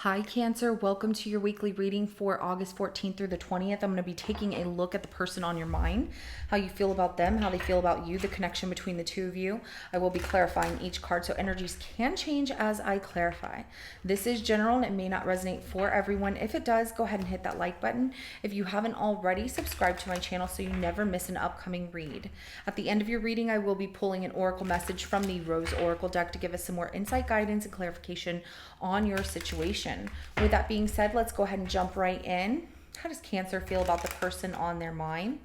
Hi, Cancer. Welcome to your weekly reading for August 14th through the 20th. I'm going to be taking a look at the person on your mind, how you feel about them, how they feel about you, the connection between the two of you. I will be clarifying each card, so energies can change as I clarify. This is general and it may not resonate for everyone. If it does, go ahead and hit that like button. If you haven't already, subscribe to my channel so you never miss an upcoming read. At the end of your reading, I will be pulling an oracle message from the Rose Oracle deck to give us some more insight, guidance, and clarification on your situation. With that being said, let's go ahead and jump right in. How does Cancer feel about the person on their mind?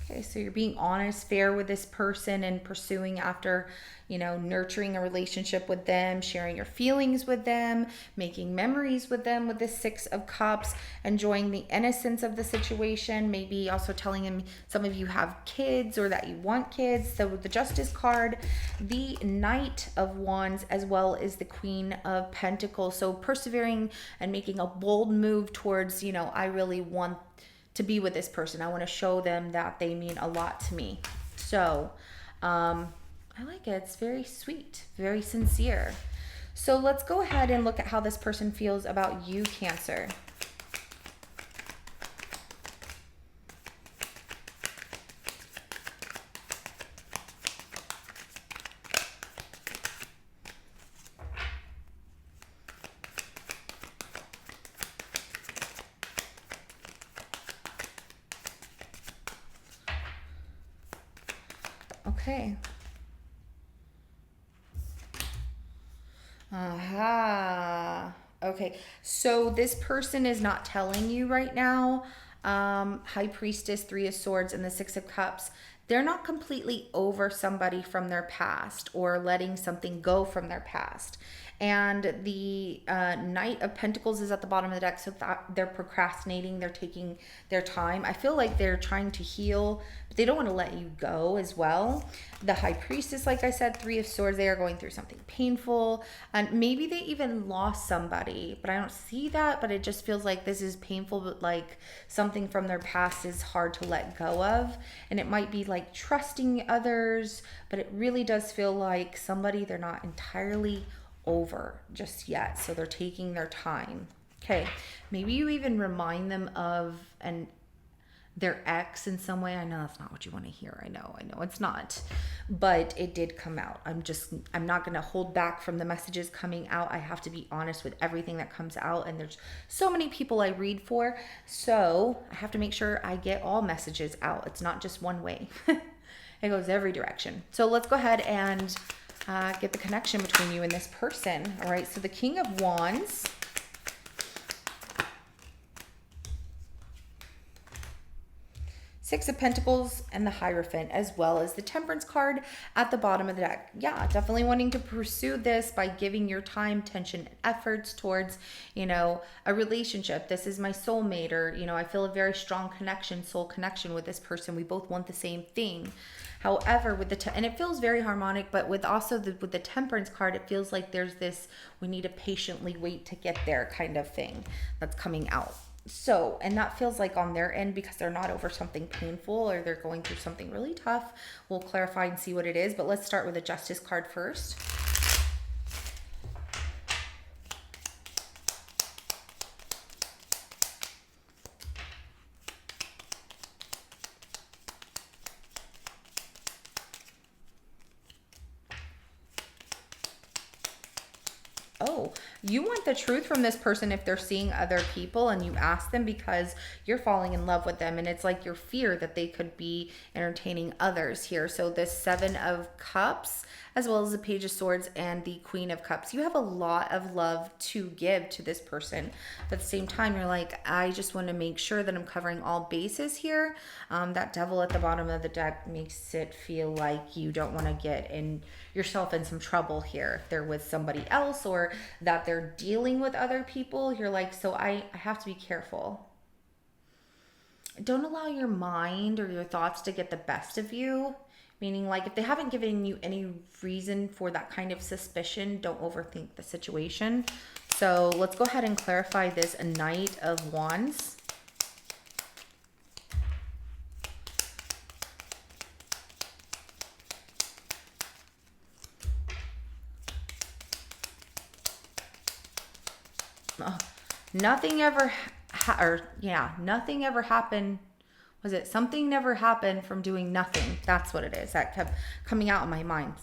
Okay, so you're being honest, fair with this person and pursuing after, nurturing a relationship with them, sharing your feelings with them, making memories with them with the Six of Cups, enjoying the innocence of the situation, maybe also telling him some of you have kids or that you want kids. So with the Justice card, the Knight of Wands, as well as the Queen of Pentacles. So persevering and making a bold move towards, I really want to be with this person. I want to show them that they mean a lot to me. So, I like it. It's very sweet, very sincere. So let's go ahead and look at how this person feels about you, Cancer. Okay. Aha. Okay. So this person is not telling you right now. High Priestess, Three of Swords, and the Six of Cups. They're not completely over somebody from their past or letting something go from their past. And the Knight of Pentacles is at the bottom of the deck, so that they're procrastinating, they're taking their time. I feel like they're trying to heal, but they don't want to let you go as well. The High Priestess, like I said, Three of Swords, they are going through something painful, and maybe they even lost somebody, but I don't see that. But it just feels like this is painful, but like something from their past is hard to let go of. And it might be like trusting others, but it really does feel like somebody they're not entirely over just yet, so they're taking their time. Okay, maybe you even remind them of their ex in some way. I know that's not what you want to hear. I know it's not, but it did come out. I'm not going to hold back from the messages coming out. I have to be honest with everything that comes out, and there's so many people I read for, so I have to make sure I get all messages out. It's not just one way. It goes every direction. So let's go ahead and get the connection between you and this person. All right, so the King of Wands, Six of Pentacles, and the Hierophant, as well as the Temperance card at the bottom of the deck. Yeah, definitely wanting to pursue this by giving your time, tension, and efforts towards, a relationship. This is my soulmate, or, I feel a very strong connection, soul connection with this person. We both want the same thing. However, with and it feels very harmonic, but with also with the Temperance card, it feels like there's this, we need to patiently wait to get there kind of thing that's coming out. So, and that feels like on their end, because they're not over something painful or they're going through something really tough. We'll clarify and see what it is, but let's start with the Justice card first. Oh, you want the truth from this person if they're seeing other people, and you ask them because you're falling in love with them, and it's like your fear that they could be entertaining others here. So this Seven of Cups, as well as the Page of Swords and the Queen of Cups, you have a lot of love to give to this person, but at the same time you're like, I just want to make sure that I'm covering all bases here. That Devil at the bottom of the deck makes it feel like you don't want to get yourself in some trouble here if they're with somebody else, or that they're dealing with other people. You're like, so I have to be careful. don't allow your mind or your thoughts to get the best of you. Meaning, like, if they haven't given you any reason for that kind of suspicion, don't overthink the situation. So let's go ahead and clarify this Knight of Wands. Oh, nothing ever, nothing ever happened. Was it something never happened from doing nothing? That's what it is. That kept coming out in my mind.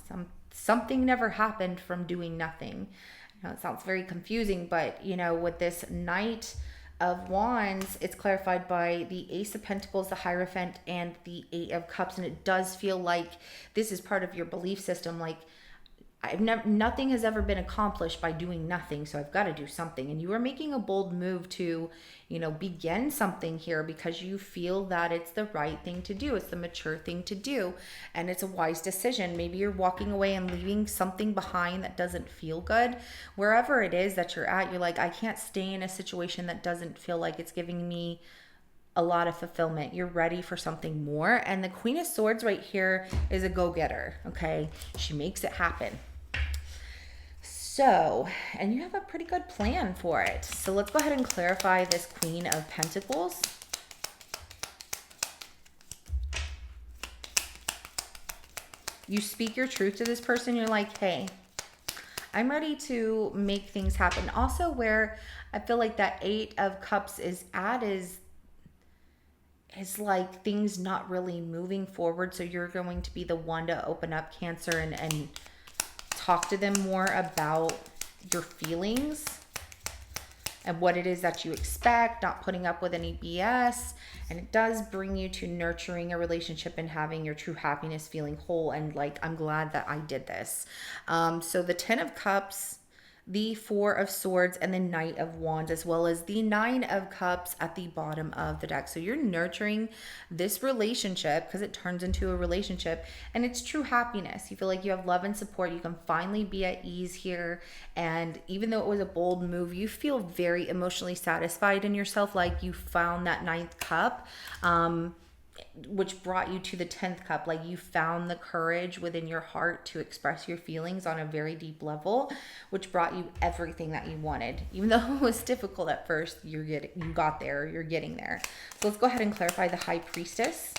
Something never happened from doing nothing. Now it sounds very confusing, but with this Knight of Wands, it's clarified by the Ace of Pentacles, the Hierophant, and the Eight of Cups, and it does feel like this is part of your belief system. Like, nothing has ever been accomplished by doing nothing, so I've got to do something. And you are making a bold move to begin something here because you feel that it's the right thing to do, it's the mature thing to do, and it's a wise decision. Maybe you're walking away and leaving something behind that doesn't feel good. Wherever it is that you're at, you're like, I can't stay in a situation that doesn't feel like it's giving me a lot of fulfillment. You're ready for something more. And the Queen of Swords right here is a go-getter. Okay, she makes it happen. So, and you have a pretty good plan for it. So let's go ahead and clarify this Queen of Pentacles. You speak your truth to this person. You're like, hey, I'm ready to make things happen. Also, where I feel like that Eight of Cups is at is like things not really moving forward. So you're going to be the one to open up, Cancer, and talk to them more about your feelings and what it is that you expect, not putting up with any BS. And it does bring you to nurturing a relationship and having your true happiness, feeling whole, and like, I'm glad that I did this. So the 10 of Cups, the 4 of Swords, and the Knight of Wands, as well as the 9 of Cups at the bottom of the deck. So you're nurturing this relationship because it turns into a relationship, and it's true happiness. You feel like you have love and support. You can finally be at ease here. And even though it was a bold move, you feel very emotionally satisfied in yourself, like you found that 9th cup. Which brought you to the 10th cup. Like, you found the courage within your heart to express your feelings on a very deep level, which brought you everything that you wanted. Even though it was difficult at first, you got there, you're getting there. So let's go ahead and clarify the High Priestess.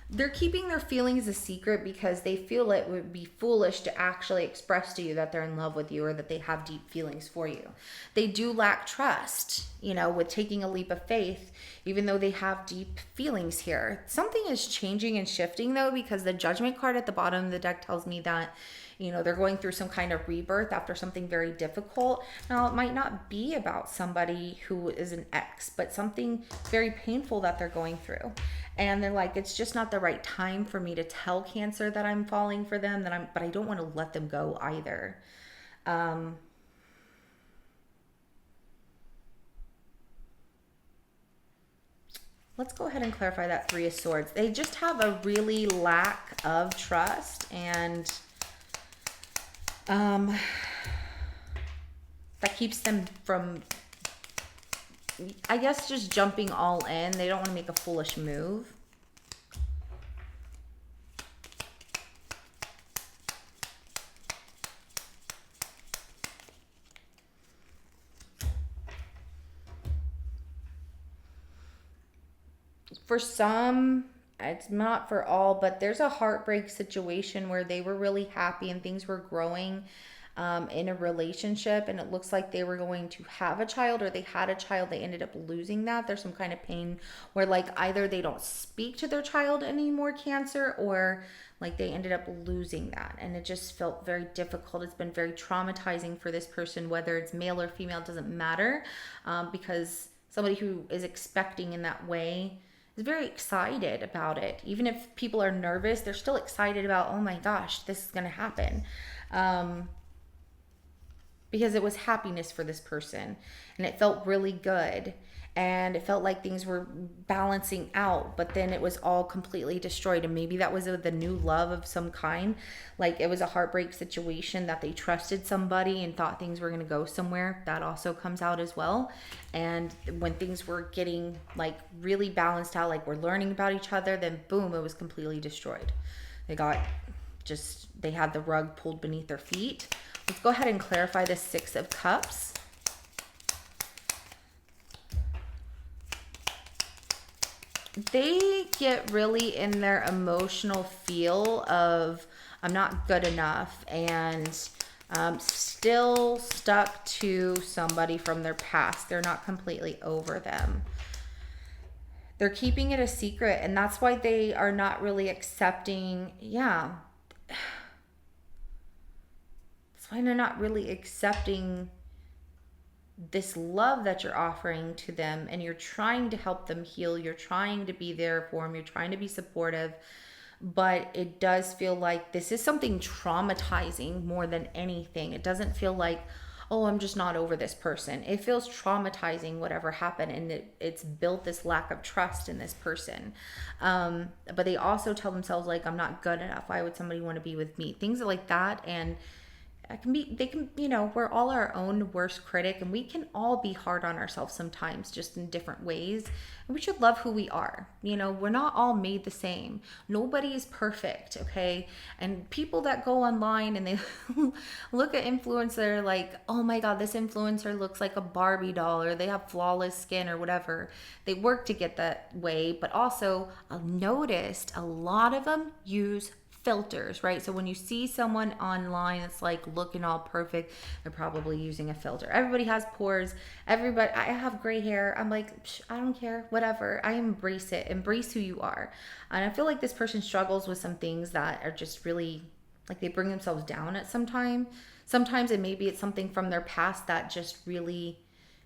They're keeping their feelings a secret because they feel it would be foolish to actually express to you that they're in love with you or that they have deep feelings for you. They do lack trust, with taking a leap of faith, even though they have deep feelings here. Something is changing and shifting, though, because the Judgment card at the bottom of the deck tells me that they're going through some kind of rebirth after something very difficult. Now, it might not be about somebody who is an ex, but something very painful that they're going through. And they're like, it's just not the right time for me to tell Cancer that I'm falling for them, but I don't want to let them go either. Let's go ahead and clarify that 3 of Swords. They just have a really lack of trust, and that keeps them from, I guess, just jumping all in. They don't want to make a foolish move. For some, it's not for all, but there's a heartbreak situation where they were really happy and things were growing in a relationship, and it looks like they were going to have a child, or they had a child. They ended up losing that. There's some kind of pain where, like, either they don't speak to their child anymore, Cancer, or like they ended up losing that, and it just felt very difficult. It's been very traumatizing for this person, whether it's male or female, it doesn't matter, because somebody who is expecting in that way is very excited about it. Even if people are nervous, they're still excited about, oh my gosh, this is going to happen. Because it was happiness for this person, and it felt really good. and it felt like things were balancing out, but then it was all completely destroyed. And maybe that was the new love of some kind. Like it was a heartbreak situation that they trusted somebody and thought things were going to go somewhere. That also comes out as well. And when things were getting like really balanced out, like we're learning about each other, then boom, it was completely destroyed. They had the rug pulled beneath their feet. Let's go ahead and clarify the Six of Cups. They get really in their emotional feel of I'm not good enough, and still stuck to somebody from their past. They're not completely over them. They're keeping it a secret, and that's why they are not really accepting. Yeah. That's why they're not really accepting this love that you're offering to them, and you're trying to help them heal. You're trying to be there for them. You're trying to be supportive, but it does feel like this is something traumatizing more than anything. It doesn't feel like, oh, I'm just not over this person. It feels traumatizing, whatever happened, and it's built this lack of trust in this person. But they also tell themselves like, I'm not good enough. Why would somebody want to be with me? Things like that. And we're all our own worst critic, and we can all be hard on ourselves sometimes, just in different ways. And we should love who we are. We're not all made the same. Nobody is perfect, okay? And people that go online and they look at influencer like, oh my God, this influencer looks like a Barbie doll, or they have flawless skin or whatever. They work to get that way, but also I've noticed a lot of them use filters, right? So when you see someone online that's like looking all perfect, they're probably using a filter. Everybody has pores. I have gray hair. I'm like, I don't care, whatever. I embrace it. Embrace who you are. And I feel like this person struggles with some things that are just really like they bring themselves down at some time. Sometimes, and maybe it's something from their past that just really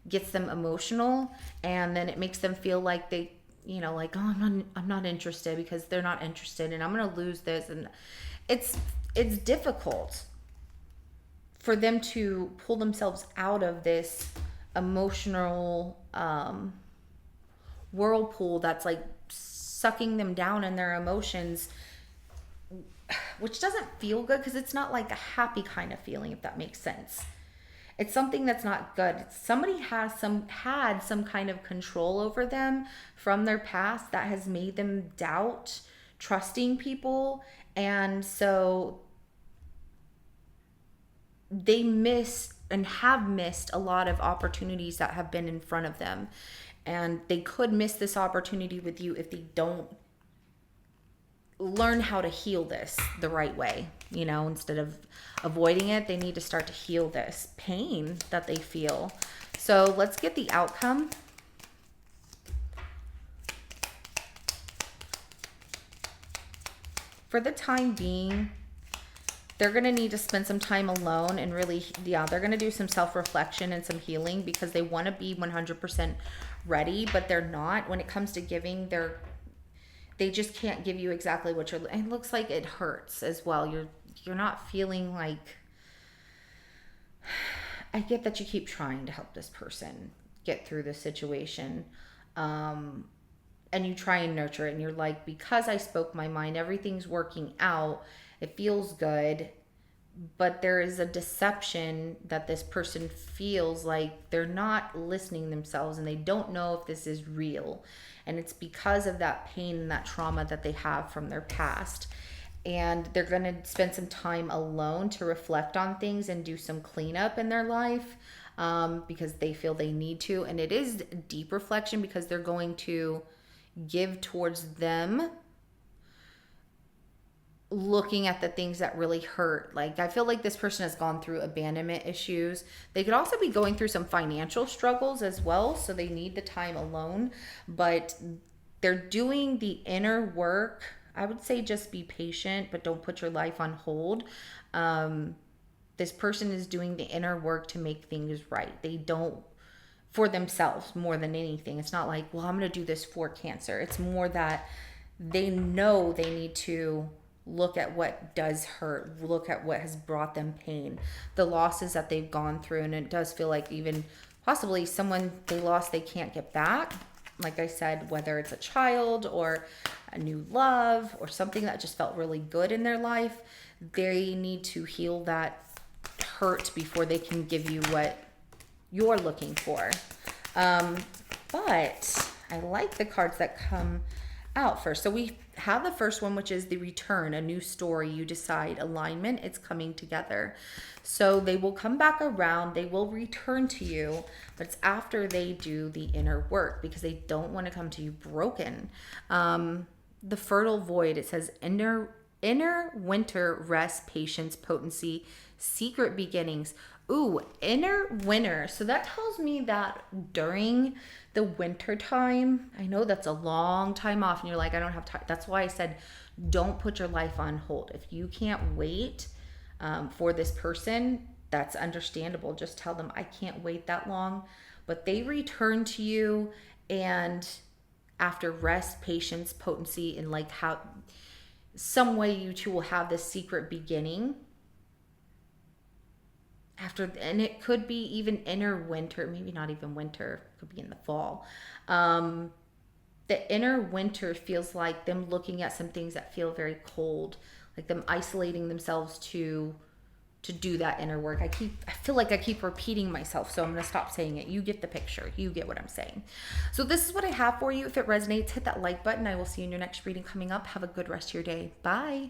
gets them emotional, and then it makes them feel like they like, oh, I'm not interested, because they're not interested, and I'm going to lose this. And it's difficult for them to pull themselves out of this emotional whirlpool that's like sucking them down in their emotions, which doesn't feel good, because it's not like a happy kind of feeling, if that makes sense. It's something that's not good. Somebody had some kind of control over them from their past that has made them doubt trusting people. And so they miss and have missed a lot of opportunities that have been in front of them. And they could miss this opportunity with you if they don't learn how to heal this the right way. Instead of avoiding it, they need to start to heal this pain that they feel. So let's get the outcome. For the time being, they're going to need to spend some time alone and really, they're going to do some self-reflection and some healing, because they want to be 100% ready, but they're not. When it comes to giving, they just can't give you exactly what you're. It looks like it hurts as well. You're not feeling like. I get that you keep trying to help this person get through this situation, and you try and nurture it, and you're like, because I spoke my mind, everything's working out. It feels good, but there is a deception that this person feels like they're not listening themselves, and they don't know if this is real. And it's because of that pain and that trauma that they have from their past. And they're going to spend some time alone to reflect on things and do some cleanup in their life, because they feel they need to. And it is deep reflection, because they're going to give towards them, looking at the things that really hurt. Like, I feel like this person has gone through abandonment issues. They could also be going through some financial struggles as well, so they need the time alone. But they're doing the inner work. I would say just be patient, but don't put your life on hold. This person is doing the inner work to make things right. They don't, for themselves more than anything. It's not like, well, I'm going to do this for Cancer. It's more that they know they need to look at what does hurt, look at what has brought them pain, the losses that they've gone through. And it does feel like even possibly someone they lost they can't get back. Like I said, whether it's a child or a new love or something that just felt really good in their life, they need to heal that hurt before they can give you what you're looking for. But I like the cards that come out first. So we have the first one, which is the return, a new story. You decide alignment, it's coming together. So they will come back around, they will return to you, but it's after they do the inner work because they don't want to come to you broken. The fertile void, it says inner winter, rest, patience, potency, secret beginnings. Ooh, inner winter. So that tells me that during the winter time, I know that's a long time off and you're like, I don't have time. That's why I said, don't put your life on hold. If you can't wait for this person, that's understandable. Just tell them, I can't wait that long. But they return to you, and after rest, patience, potency, and like how some way you two will have this secret beginning after, and it could be even inner winter, maybe not even winter, it could be in the fall. The inner winter feels like them looking at some things that feel very cold, like them isolating themselves to do that inner work. I feel like I keep repeating myself, so I'm going to stop saying it. You get the picture. You get what I'm saying. So this is what I have for you. If it resonates, hit that like button. I will see you in your next reading coming up. Have a good rest of your day. Bye.